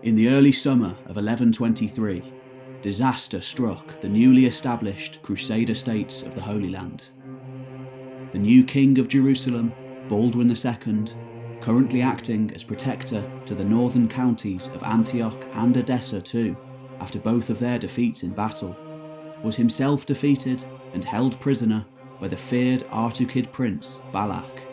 In the early summer of 1123, disaster struck the newly established Crusader states of the Holy Land. The new king of Jerusalem, Baldwin II, currently acting as protector to the northern counties of Antioch and Edessa too, after both of their defeats in battle, was himself defeated and held prisoner by the feared Artukid prince Balak.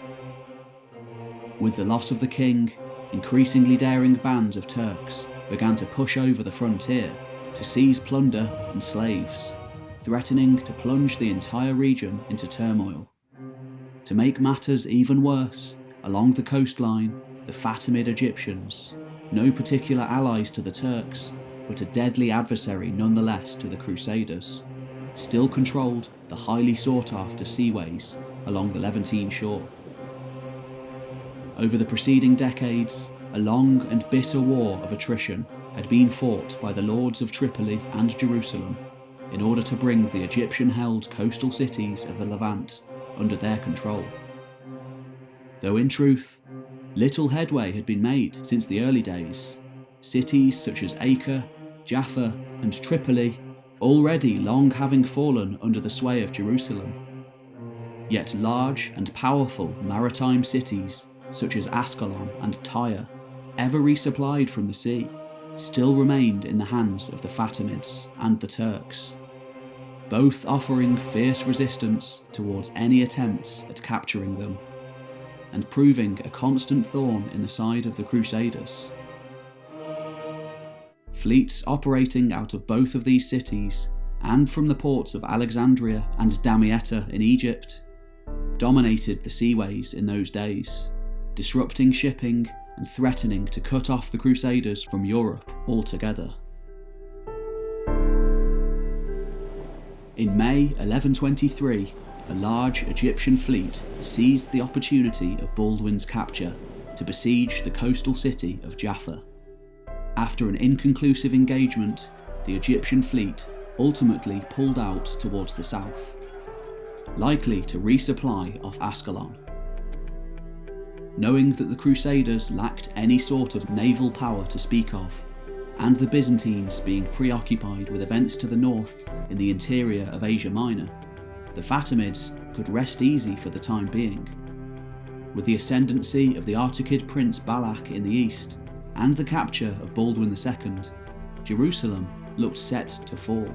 With the loss of the king, increasingly daring bands of Turks began to push over the frontier to seize plunder and slaves, threatening to plunge the entire region into turmoil. To make matters even worse, along the coastline, the Fatimid Egyptians, no particular allies to the Turks, but a deadly adversary nonetheless to the Crusaders, still controlled the highly sought-after seaways along the Levantine shore. Over the preceding decades, a long and bitter war of attrition had been fought by the lords of Tripoli and Jerusalem in order to bring the Egyptian-held coastal cities of the Levant under their control. Though in truth, little headway had been made since the early days, cities such as Acre, Jaffa and Tripoli already long having fallen under the sway of Jerusalem. Yet large and powerful maritime cities such as Ascalon and Tyre, ever resupplied from the sea, still remained in the hands of the Fatimids and the Turks, both offering fierce resistance towards any attempts at capturing them, and proving a constant thorn in the side of the Crusaders. Fleets operating out of both of these cities, and from the ports of Alexandria and Damietta in Egypt, dominated the seaways in those days, disrupting shipping and threatening to cut off the Crusaders from Europe altogether. In May 1123, a large Egyptian fleet seized the opportunity of Baldwin's capture to besiege the coastal city of Jaffa. After an inconclusive engagement, the Egyptian fleet ultimately pulled out towards the south, likely to resupply off Ascalon. Knowing that the Crusaders lacked any sort of naval power to speak of, and the Byzantines being preoccupied with events to the north in the interior of Asia Minor, the Fatimids could rest easy for the time being. With the ascendancy of the Artukid prince Balak in the east, and the capture of Baldwin II, Jerusalem looked set to fall.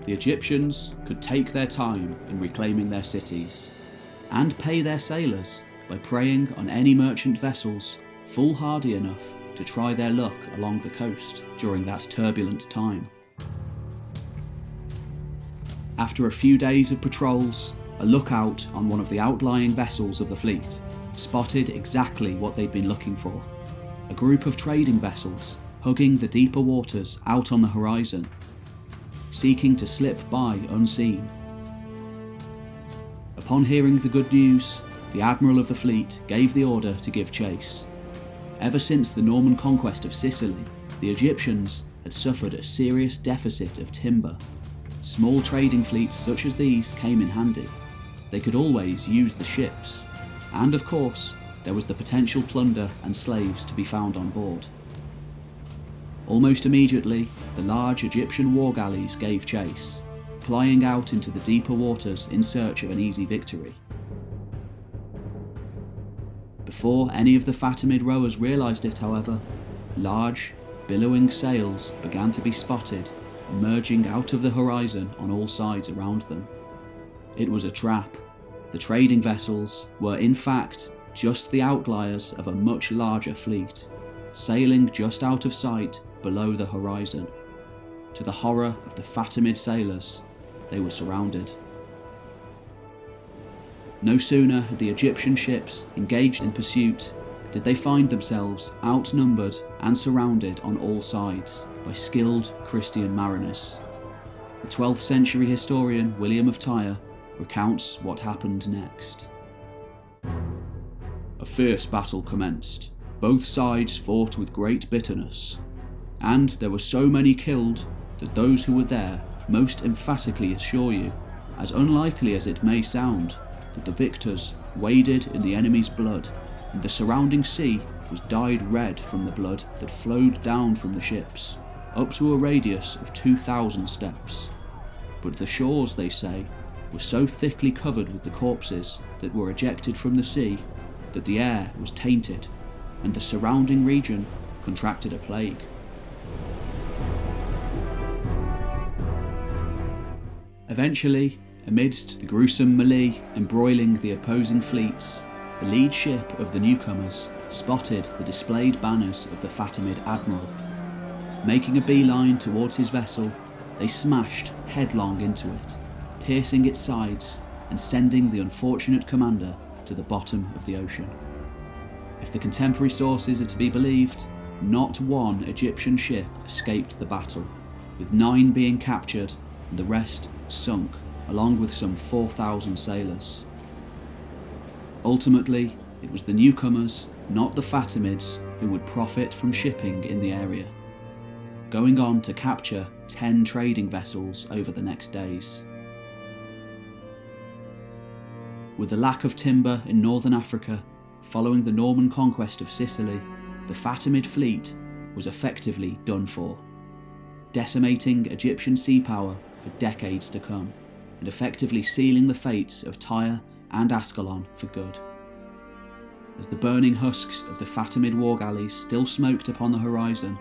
The Egyptians could take their time in reclaiming their cities, and pay their sailors by preying on any merchant vessels foolhardy enough to try their luck along the coast during that turbulent time. After a few days of patrols, a lookout on one of the outlying vessels of the fleet spotted exactly what they'd been looking for: a group of trading vessels hugging the deeper waters out on the horizon, seeking to slip by unseen. Upon hearing the good news, the admiral of the fleet gave the order to give chase. Ever since the Norman conquest of Sicily, the Egyptians had suffered a serious deficit of timber. Small trading fleets such as these came in handy. They could always use the ships, and of course, there was the potential plunder and slaves to be found on board. Almost immediately, the large Egyptian war galleys gave chase, plying out into the deeper waters in search of an easy victory. Before any of the Fatimid rowers realised it, however, large, billowing sails began to be spotted emerging out of the horizon on all sides around them. It was a trap. The trading vessels were in fact just the outliers of a much larger fleet, sailing just out of sight below the horizon. To the horror of the Fatimid sailors, they were surrounded. No sooner had the Egyptian ships engaged in pursuit did they find themselves outnumbered and surrounded on all sides by skilled Christian mariners. The 12th century historian William of Tyre recounts what happened next. A fierce battle commenced. Both sides fought with great bitterness, and there were so many killed that those who were there most emphatically assure you, as unlikely as it may sound, that the victors waded in the enemy's blood, and the surrounding sea was dyed red from the blood that flowed down from the ships, up to a radius of 2,000 steps. But the shores, they say, were so thickly covered with the corpses that were ejected from the sea that the air was tainted, and the surrounding region contracted a plague. Eventually, amidst the gruesome melee embroiling the opposing fleets, the lead ship of the newcomers spotted the displayed banners of the Fatimid admiral. Making a beeline towards his vessel, they smashed headlong into it, piercing its sides and sending the unfortunate commander to the bottom of the ocean. If the contemporary sources are to be believed, not one Egyptian ship escaped the battle, with 9 being captured and the rest sunk, along with some 4,000 sailors. Ultimately, it was the newcomers, not the Fatimids, who would profit from shipping in the area, going on to capture 10 trading vessels over the next days. With the lack of timber in northern Africa, following the Norman conquest of Sicily, the Fatimid fleet was effectively done for, decimating Egyptian sea power for decades to come, and effectively sealing the fates of Tyre and Ascalon for good. As the burning husks of the Fatimid war galleys still smoked upon the horizon,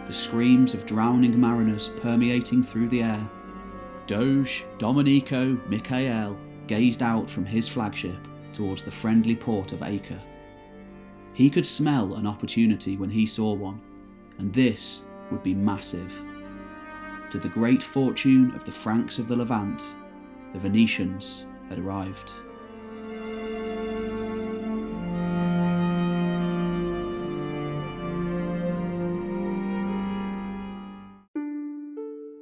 the screams of drowning mariners permeating through the air, Doge Domenico Michael gazed out from his flagship towards the friendly port of Acre. He could smell an opportunity when he saw one, and this would be massive. To the great fortune of the Franks of the Levant, the Venetians had arrived.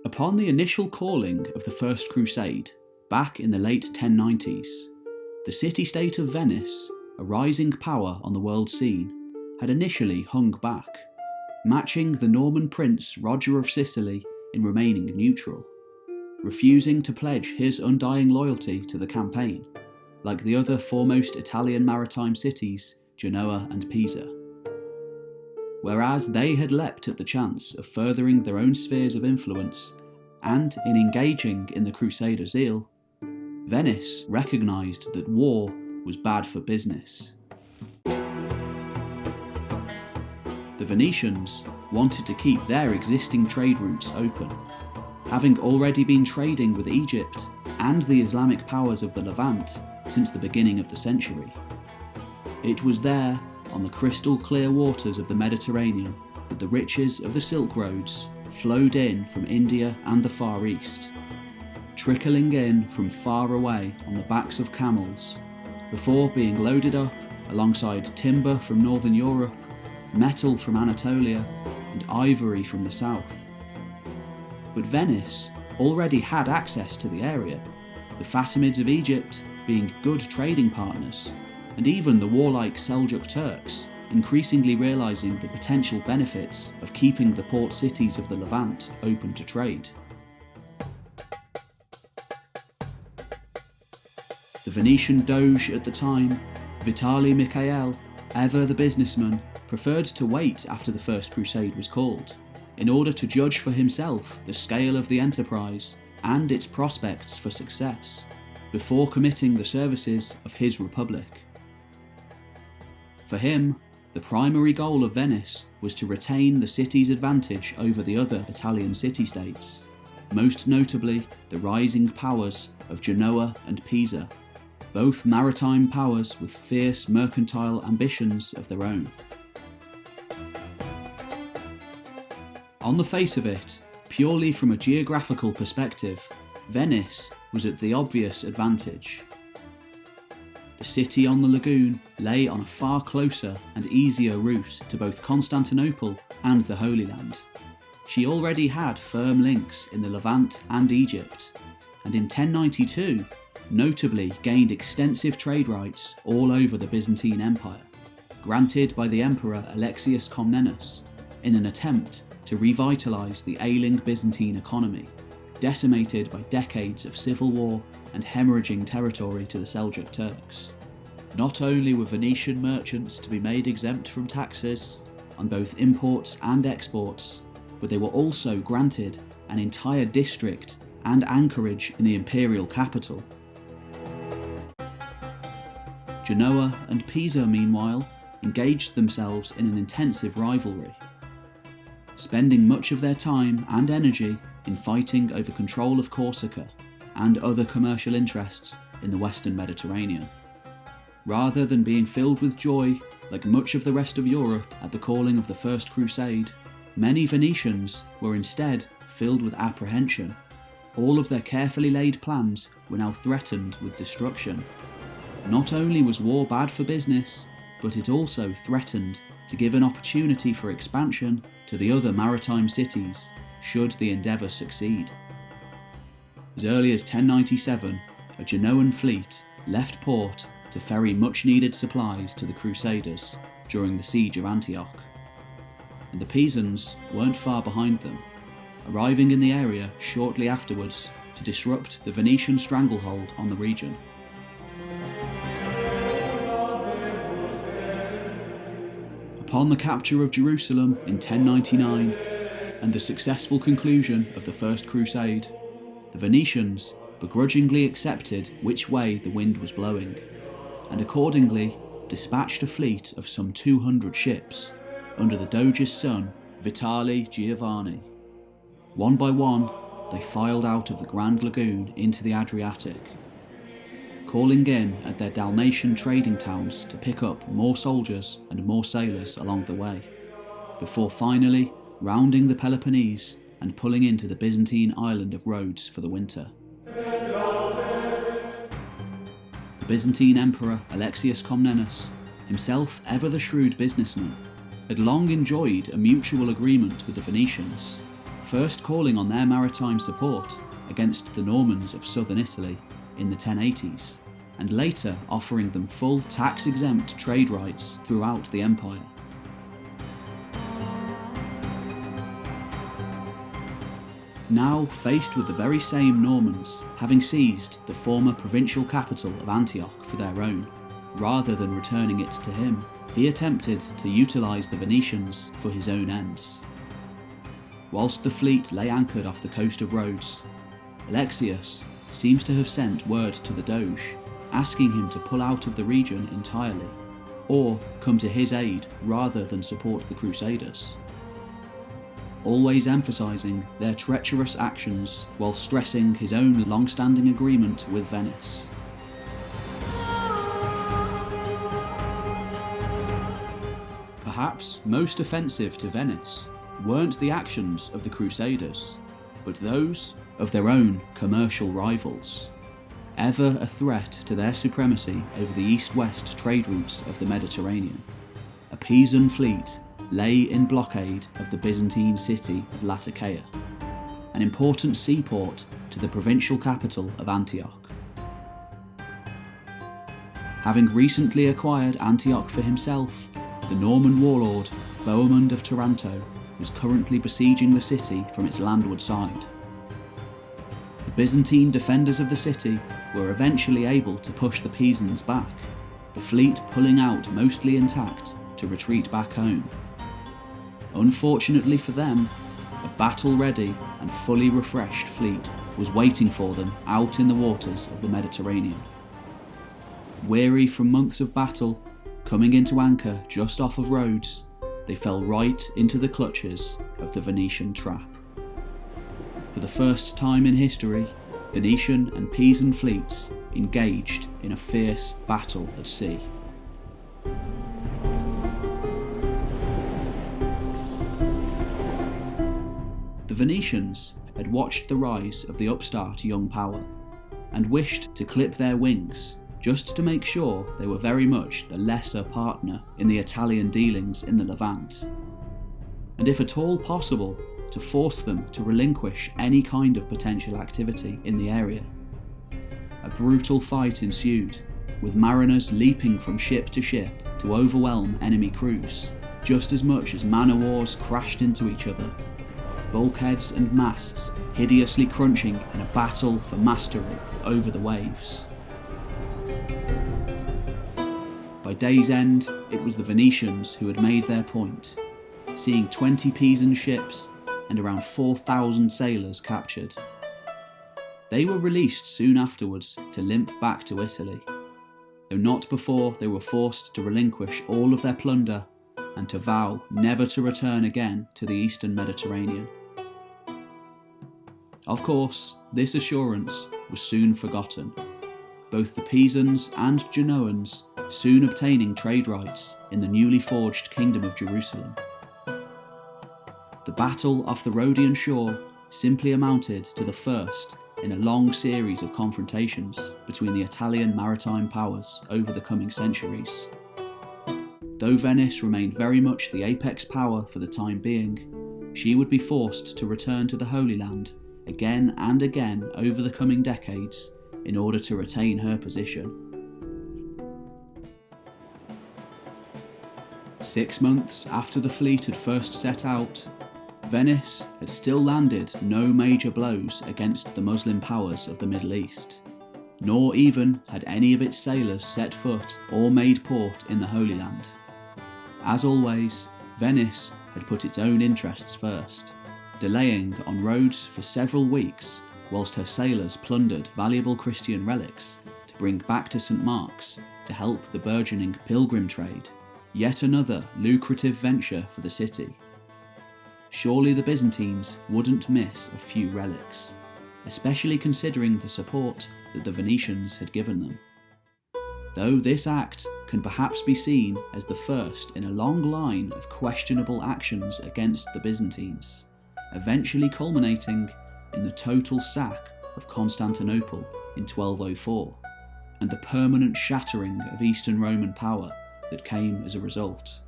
Upon the initial calling of the First Crusade, back in the late 1090s, the city-state of Venice, a rising power on the world scene, had initially hung back, matching the Norman prince Roger of Sicily in remaining neutral, refusing to pledge his undying loyalty to the campaign, like the other foremost Italian maritime cities, Genoa and Pisa. Whereas they had leapt at the chance of furthering their own spheres of influence, and in engaging in the Crusader zeal, Venice recognised that war was bad for business. The Venetians wanted to keep their existing trade routes open, having already been trading with Egypt and the Islamic powers of the Levant since the beginning of the century. It was there, on the crystal clear waters of the Mediterranean, that the riches of the Silk Roads flowed in from India and the Far East, trickling in from far away on the backs of camels, before being loaded up alongside timber from Northern Europe, metal from Anatolia, and ivory from the south. But Venice already had access to the area, the Fatimids of Egypt being good trading partners, and even the warlike Seljuk Turks increasingly realising the potential benefits of keeping the port cities of the Levant open to trade. The Venetian Doge at the time, Vitali Michael, ever the businessman, preferred to wait after the First Crusade was called, in order to judge for himself the scale of the enterprise and its prospects for success, before committing the services of his republic. For him, the primary goal of Venice was to retain the city's advantage over the other Italian city-states, most notably the rising powers of Genoa and Pisa, both maritime powers with fierce mercantile ambitions of their own. On the face of it, purely from a geographical perspective, Venice was at the obvious advantage. The city on the lagoon lay on a far closer and easier route to both Constantinople and the Holy Land. She already had firm links in the Levant and Egypt, and in 1092 notably gained extensive trade rights all over the Byzantine Empire, granted by the Emperor Alexius Comnenus in an attempt to revitalise the ailing Byzantine economy, decimated by decades of civil war and hemorrhaging territory to the Seljuk Turks. Not only were Venetian merchants to be made exempt from taxes on both imports and exports, but they were also granted an entire district and anchorage in the imperial capital. Genoa and Pisa, meanwhile, engaged themselves in an intensive rivalry, spending much of their time and energy in fighting over control of Corsica and other commercial interests in the Western Mediterranean. Rather than being filled with joy, like much of the rest of Europe at the calling of the First Crusade, many Venetians were instead filled with apprehension. All of their carefully laid plans were now threatened with destruction. Not only was war bad for business, but it also threatened to give an opportunity for expansion to the other maritime cities, should the endeavour succeed. As early as 1097, a Genoan fleet left port to ferry much needed supplies to the Crusaders during the siege of Antioch, and the Pisans weren't far behind them, arriving in the area shortly afterwards to disrupt the Venetian stranglehold on the region. Upon the capture of Jerusalem in 1099 and the successful conclusion of the First Crusade, the Venetians begrudgingly accepted which way the wind was blowing, and accordingly dispatched a fleet of some 200 ships under the Doge's son, Vitale Giovanni. One by one, they filed out of the Grand Lagoon into the Adriatic, calling in at their Dalmatian trading towns to pick up more soldiers and more sailors along the way, before finally rounding the Peloponnese and pulling into the Byzantine island of Rhodes for the winter. The Byzantine Emperor Alexius Comnenus, himself ever the shrewd businessman, had long enjoyed a mutual agreement with the Venetians, first calling on their maritime support against the Normans of southern Italy in the 1080s, and later offering them full tax-exempt trade rights throughout the empire. Now faced with the very same Normans having seized the former provincial capital of Antioch for their own, rather than returning it to him, he attempted to utilise the Venetians for his own ends. Whilst the fleet lay anchored off the coast of Rhodes, Alexius seems to have sent word to the Doge, asking him to pull out of the region entirely, or come to his aid rather than support the Crusaders, always emphasising their treacherous actions while stressing his own long-standing agreement with Venice. Perhaps most offensive to Venice weren't the actions of the Crusaders, but those of their own commercial rivals, ever a threat to their supremacy over the east-west trade routes of the Mediterranean. A Pisan fleet lay in blockade of the Byzantine city of Latakia, an important seaport to the provincial capital of Antioch. Having recently acquired Antioch for himself, the Norman warlord Bohemund of Taranto was currently besieging the city from its landward side. The Byzantine defenders of the city were eventually able to push the Pisans back, the fleet pulling out mostly intact to retreat back home. Unfortunately for them, a battle-ready and fully refreshed fleet was waiting for them out in the waters of the Mediterranean. Weary from months of battle, coming into anchor just off of Rhodes, they fell right into the clutches of the Venetian trap. For the first time in history, Venetian and Pisan fleets engaged in a fierce battle at sea. The Venetians had watched the rise of the upstart young power, and wished to clip their wings, just to make sure they were very much the lesser partner in the Italian dealings in the Levant, and if at all possible, to force them to relinquish any kind of potential activity in the area. A brutal fight ensued, with mariners leaping from ship to ship to overwhelm enemy crews, just as much as man-o'-wars crashed into each other, bulkheads and masts hideously crunching in a battle for mastery over the waves. By day's end, it was the Venetians who had made their point, seeing 20 Pisan ships and around 4,000 sailors captured. They were released soon afterwards to limp back to Italy, though not before they were forced to relinquish all of their plunder and to vow never to return again to the eastern Mediterranean. Of course, this assurance was soon forgotten, both the Pisans and Genoans soon obtaining trade rights in the newly forged Kingdom of Jerusalem. The battle off the Rhodian shore simply amounted to the first in a long series of confrontations between the Italian maritime powers over the coming centuries. Though Venice remained very much the apex power for the time being, she would be forced to return to the Holy Land again and again over the coming decades in order to retain her position. 6 months after the fleet had first set out, Venice had still landed no major blows against the Muslim powers of the Middle East, nor even had any of its sailors set foot or made port in the Holy Land. As always, Venice had put its own interests first, delaying on roads for several weeks whilst her sailors plundered valuable Christian relics to bring back to St. Mark's to help the burgeoning pilgrim trade, yet another lucrative venture for the city. Surely the Byzantines wouldn't miss a few relics, especially considering the support that the Venetians had given them. Though this act can perhaps be seen as the first in a long line of questionable actions against the Byzantines, eventually culminating in the total sack of Constantinople in 1204, and the permanent shattering of Eastern Roman power that came as a result.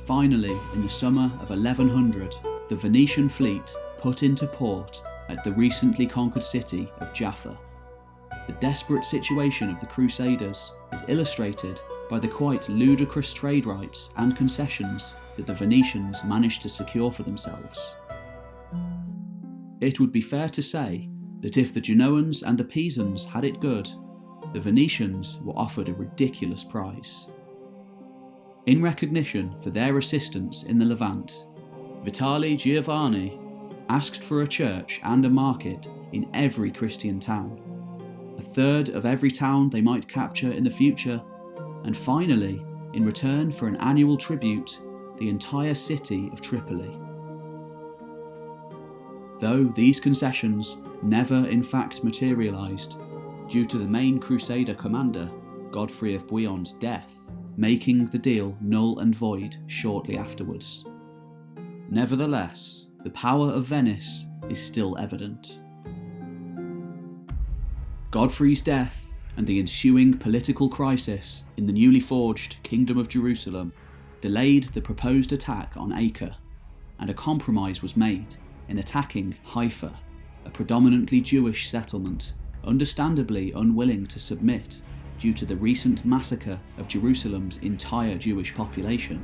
Finally, in the summer of 1100, the Venetian fleet put into port at the recently conquered city of Jaffa. The desperate situation of the Crusaders is illustrated by the quite ludicrous trade rights and concessions that the Venetians managed to secure for themselves. It would be fair to say that if the Genoans and the Pisans had it good, the Venetians were offered a ridiculous price. In recognition for their assistance in the Levant, Vitali Giovanni asked for a church and a market in every Christian town, a third of every town they might capture in the future, and finally, in return for an annual tribute, the entire city of Tripoli. Though these concessions never in fact materialised, due to the main Crusader commander, Godfrey of Bouillon's death, making the deal null and void shortly afterwards. Nevertheless, the power of Venice is still evident. Godfrey's death and the ensuing political crisis in the newly forged Kingdom of Jerusalem delayed the proposed attack on Acre, and a compromise was made in attacking Haifa, a predominantly Jewish settlement, understandably unwilling to submit due to the recent massacre of Jerusalem's entire Jewish population.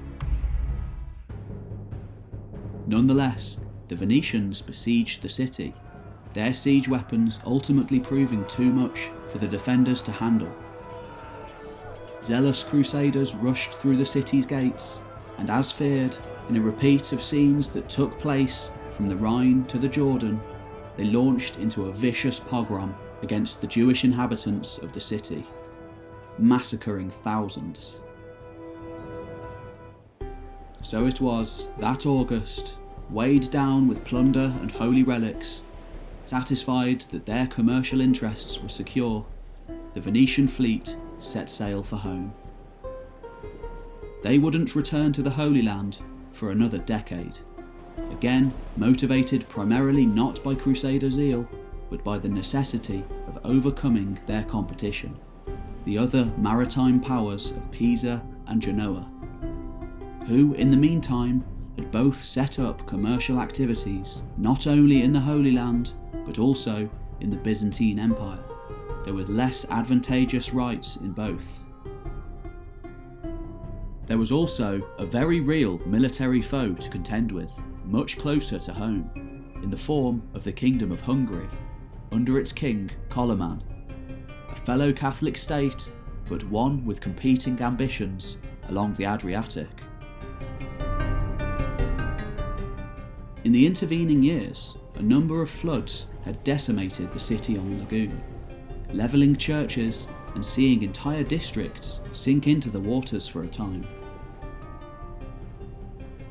Nonetheless, the Venetians besieged the city, their siege weapons ultimately proving too much for the defenders to handle. Zealous crusaders rushed through the city's gates, and as feared, in a repeat of scenes that took place from the Rhine to the Jordan, they launched into a vicious pogrom against the Jewish inhabitants of the city, massacring thousands. So it was that August, weighed down with plunder and holy relics, satisfied that their commercial interests were secure, the Venetian fleet set sail for home. They wouldn't return to the Holy Land for another decade, again motivated primarily not by Crusader zeal, but by the necessity of overcoming their competition, the other maritime powers of Pisa and Genoa, who in the meantime had both set up commercial activities not only in the Holy Land but also in the Byzantine Empire, though with less advantageous rights in both. There was also a very real military foe to contend with, much closer to home, in the form of the Kingdom of Hungary, under its king Koloman, a fellow Catholic state, but one with competing ambitions along the Adriatic. In the intervening years, a number of floods had decimated the city on the lagoon, levelling churches and seeing entire districts sink into the waters for a time.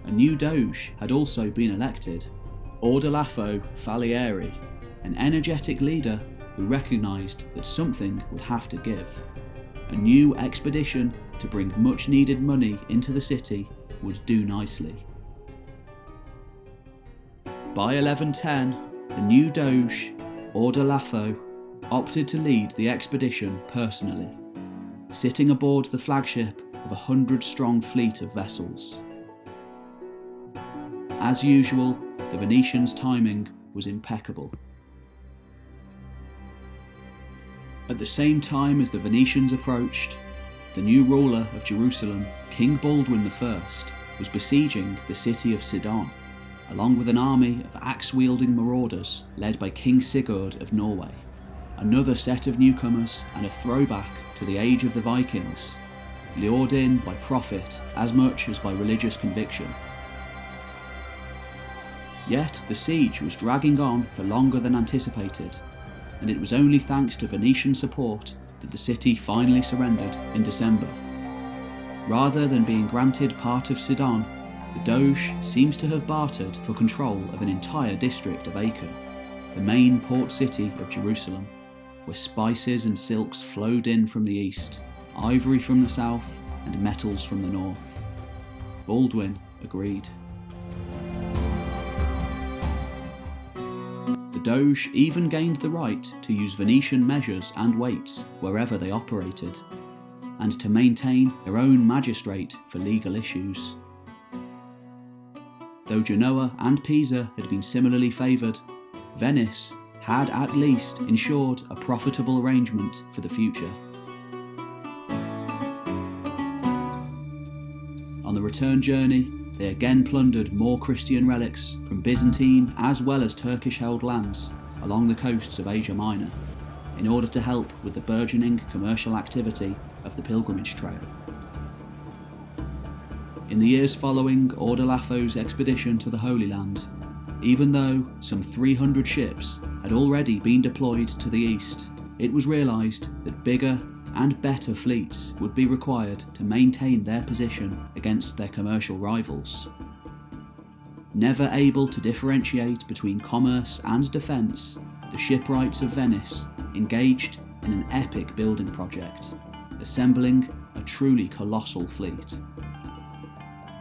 A new Doge had also been elected, Ordelafo Faliero, an energetic leader who recognised that something would have to give. A new expedition to bring much needed money into the city would do nicely. By 1110, the new Doge, Ordelafo, opted to lead the expedition personally, sitting aboard the flagship of a 100-strong fleet of vessels. As usual, the Venetians' timing was impeccable. At the same time as the Venetians approached, the new ruler of Jerusalem, King Baldwin I, was besieging the city of Sidon, along with an army of axe-wielding marauders led by King Sigurd of Norway, another set of newcomers and a throwback to the age of the Vikings, lured in by profit as much as by religious conviction. Yet the siege was dragging on for longer than anticipated, and it was only thanks to Venetian support that the city finally surrendered in December. Rather than being granted part of Sidon, the Doge seems to have bartered for control of an entire district of Acre, the main port city of Jerusalem, where spices and silks flowed in from the east, ivory from the south, and metals from the north. Baldwin agreed. The Doge even gained the right to use Venetian measures and weights wherever they operated, and to maintain their own magistrate for legal issues. Though Genoa and Pisa had been similarly favoured, Venice had at least ensured a profitable arrangement for the future. On the return journey, they again plundered more Christian relics from Byzantine as well as Turkish-held lands along the coasts of Asia Minor, in order to help with the burgeoning commercial activity of the pilgrimage trail. In the years following Ordelafo's expedition to the Holy Land, even though some 300 ships had already been deployed to the east, it was realised that bigger and better fleets would be required to maintain their position against their commercial rivals. Never able to differentiate between commerce and defence, the shipwrights of Venice engaged in an epic building project, assembling a truly colossal fleet.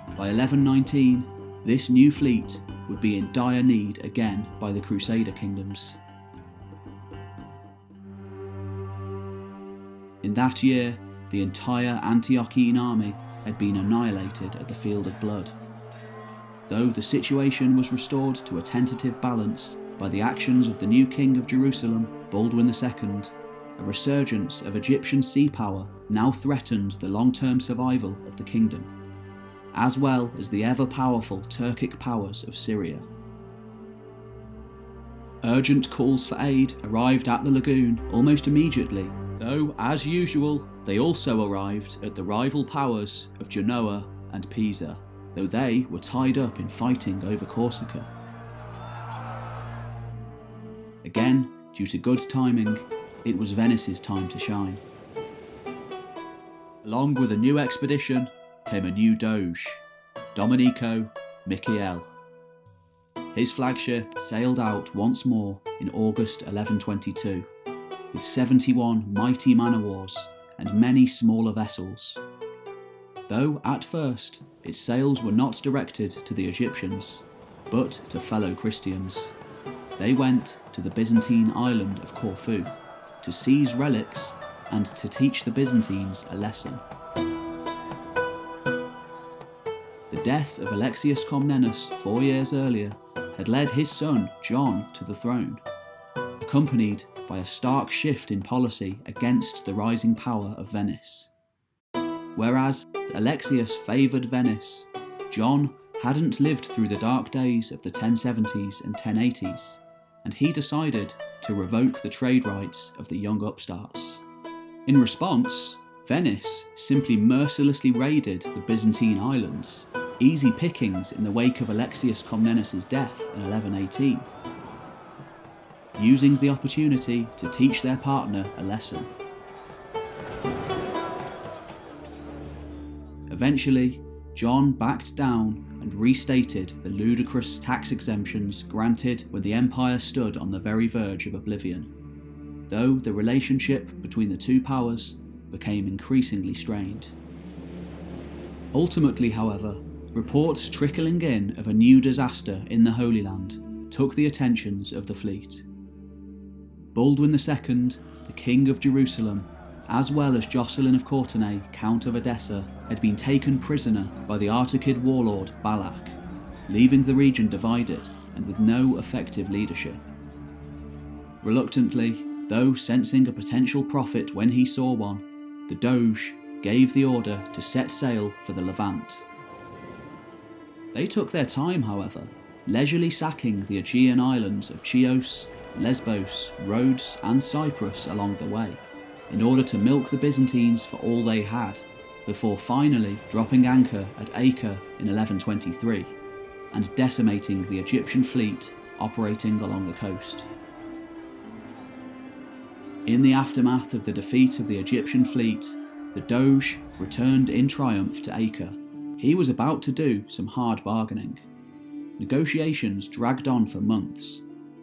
By 1119, this new fleet would be in dire need again by the Crusader kingdoms. In that year, the entire Antiochene army had been annihilated at the Field of Blood. Though the situation was restored to a tentative balance by the actions of the new king of Jerusalem, Baldwin II, a resurgence of Egyptian sea power now threatened the long-term survival of the kingdom, as well as the ever-powerful Turkic powers of Syria. Urgent calls for aid arrived at the lagoon almost immediately, though, as usual, they also arrived at the rival powers of Genoa and Pisa, though they were tied up in fighting over Corsica. Again, due to good timing, it was Venice's time to shine. Along with a new expedition came a new Doge, Domenico Michiel. His flagship sailed out once more in August 1122, with 71 mighty man-of-wars and many smaller vessels. Though at first its sails were not directed to the Egyptians, but to fellow Christians. They went to the Byzantine island of Corfu to seize relics and to teach the Byzantines a lesson. The death of Alexius Comnenus 4 years earlier had led his son John to the throne, accompanied by a stark shift in policy against the rising power of Venice. Whereas Alexius favoured Venice, John hadn't lived through the dark days of the 1070s and 1080s, and he decided to revoke the trade rights of the young upstarts. In response, Venice simply mercilessly raided the Byzantine islands, easy pickings in the wake of Alexius Comnenus' death in 1118, using the opportunity to teach their partner a lesson. Eventually, John backed down and restated the ludicrous tax exemptions granted when the empire stood on the very verge of oblivion, though the relationship between the two powers became increasingly strained. Ultimately, however, reports trickling in of a new disaster in the Holy Land took the attentions of the fleet. Baldwin II, the King of Jerusalem, as well as Jocelyn of Courtenay, Count of Edessa, had been taken prisoner by the Artukid warlord Balak, leaving the region divided and with no effective leadership. Reluctantly, though sensing a potential profit when he saw one, the Doge gave the order to set sail for the Levant. They took their time, however, leisurely sacking the Aegean islands of Chios, Lesbos, Rhodes and Cyprus along the way, in order to milk the Byzantines for all they had, before finally dropping anchor at Acre in 1123, and decimating the Egyptian fleet operating along the coast. In the aftermath of the defeat of the Egyptian fleet, the Doge returned in triumph to Acre. He was about to do some hard bargaining. Negotiations dragged on for months,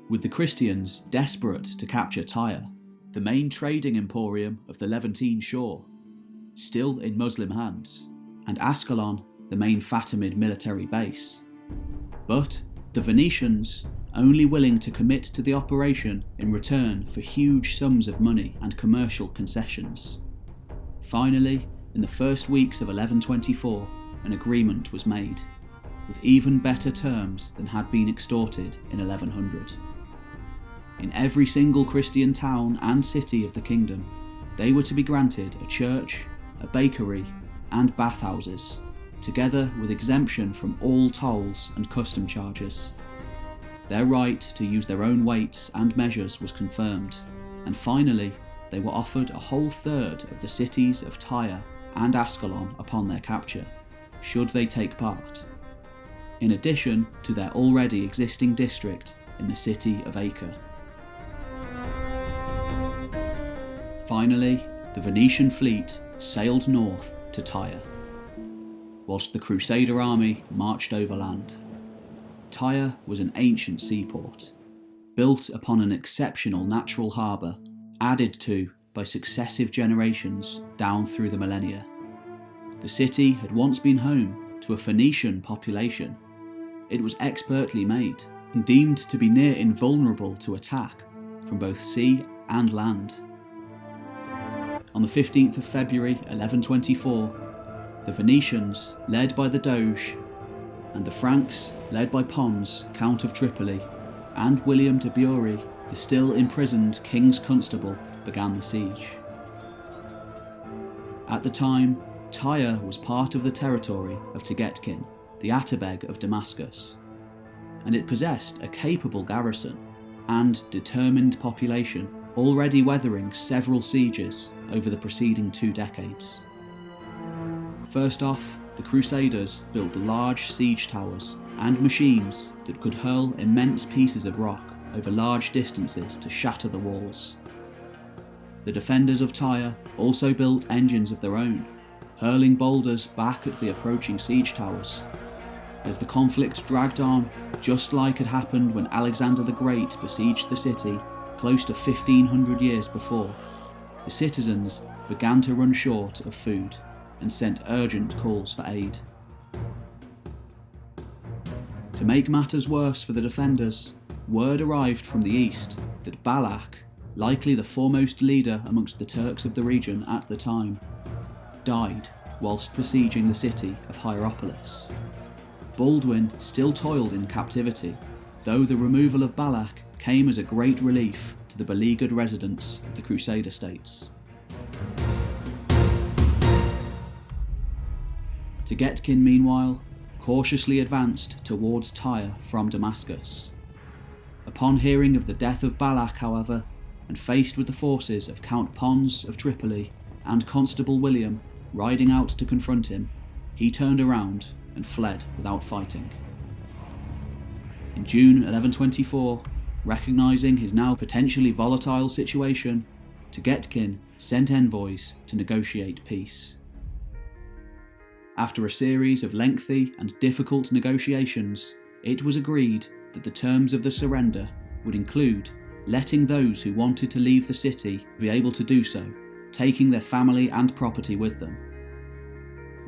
with the Christians desperate to capture Tyre, the main trading emporium of the Levantine shore, still in Muslim hands, and Ascalon, the main Fatimid military base. But the Venetians, only willing to commit to the operation in return for huge sums of money and commercial concessions. Finally, in the first weeks of 1124, an agreement was made, with even better terms than had been extorted in 1100. In every single Christian town and city of the kingdom, they were to be granted a church, a bakery, and bathhouses, together with exemption from all tolls and custom charges. Their right to use their own weights and measures was confirmed, and finally they were offered a whole third of the cities of Tyre and Ascalon upon their capture, should they take part, in addition to their already existing district in the city of Acre. Finally, the Venetian fleet sailed north to Tyre, whilst the Crusader army marched overland. Tyre was an ancient seaport, built upon an exceptional natural harbour, added to by successive generations down through the millennia. The city had once been home to a Phoenician population. It was expertly made and deemed to be near invulnerable to attack from both sea and land. On the 15th of February 1124, the Venetians, led by the Doge, and the Franks, led by Pons, Count of Tripoli, and William de Bury, the still imprisoned King's Constable, began the siege. At the time, Tyre was part of the territory of Tegetkin, the Atabeg of Damascus, and it possessed a capable garrison and determined population, already weathering several sieges over the preceding 2 decades. First off, the Crusaders built large siege towers and machines that could hurl immense pieces of rock over large distances to shatter the walls. The defenders of Tyre also built engines of their own, hurling boulders back at the approaching siege towers. As the conflict dragged on, just like had happened when Alexander the Great besieged the city close to 1500 years before, the citizens began to run short of food and sent urgent calls for aid. To make matters worse for the defenders, word arrived from the east that Balak, likely the foremost leader amongst the Turks of the region at the time, died whilst besieging the city of Hierapolis. Baldwin still toiled in captivity, though the removal of Balak came as a great relief to the beleaguered residents of the Crusader states. Tegetkin, meanwhile, cautiously advanced towards Tyre from Damascus. Upon hearing of the death of Balak, however, and faced with the forces of Count Pons of Tripoli and Constable William riding out to confront him, he turned around and fled without fighting. In June 1124, recognising his now potentially volatile situation, Tegetkin sent envoys to negotiate peace. After a series of lengthy and difficult negotiations, it was agreed that the terms of the surrender would include letting those who wanted to leave the city be able to do so, taking their family and property with them,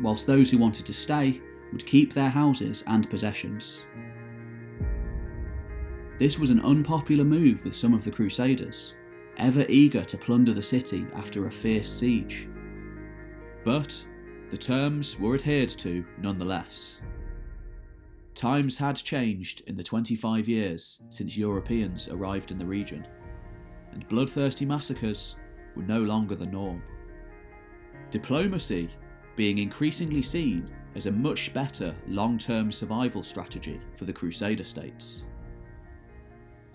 whilst those who wanted to stay would keep their houses and possessions. This was an unpopular move with some of the Crusaders, ever eager to plunder the city after a fierce siege. But the terms were adhered to nonetheless. Times had changed in the 25 years since Europeans arrived in the region, and bloodthirsty massacres were no longer the norm. Diplomacy being increasingly seen as a much better long-term survival strategy for the Crusader states.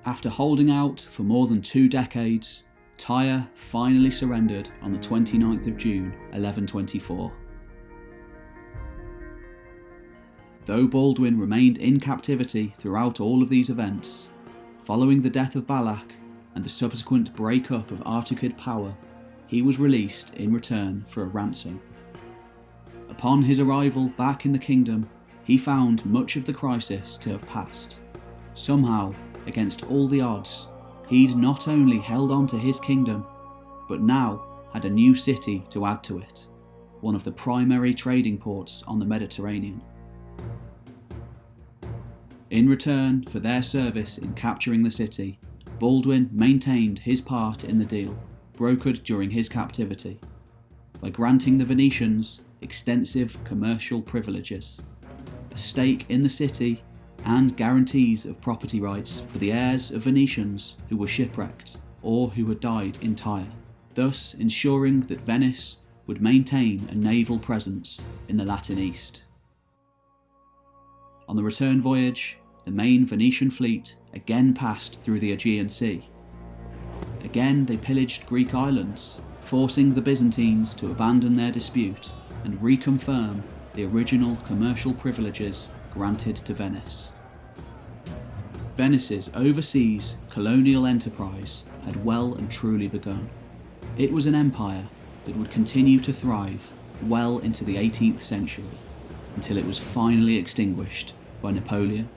After holding out for more than 2 decades, Tyre finally surrendered on the 29th of June 1124. Though Baldwin remained in captivity throughout all of these events, following the death of Balak and the subsequent breakup of Artukid power, he was released in return for a ransom. Upon his arrival back in the kingdom, he found much of the crisis to have passed. Somehow, against all the odds, he'd not only held on to his kingdom, but now had a new city to add to it, one of the primary trading ports on the Mediterranean. In return for their service in capturing the city, Baldwin maintained his part in the deal, brokered during his captivity, by granting the Venetians extensive commercial privileges, a stake in the city, and guarantees of property rights for the heirs of Venetians who were shipwrecked or who had died in Tyre, thus ensuring that Venice would maintain a naval presence in the Latin East. On the return voyage, the main Venetian fleet again passed through the Aegean Sea. Again they pillaged Greek islands, forcing the Byzantines to abandon their dispute and reconfirm the original commercial privileges granted to Venice. Venice's overseas colonial enterprise had well and truly begun. It was an empire that would continue to thrive well into the 18th century, until it was finally extinguished by Napoleon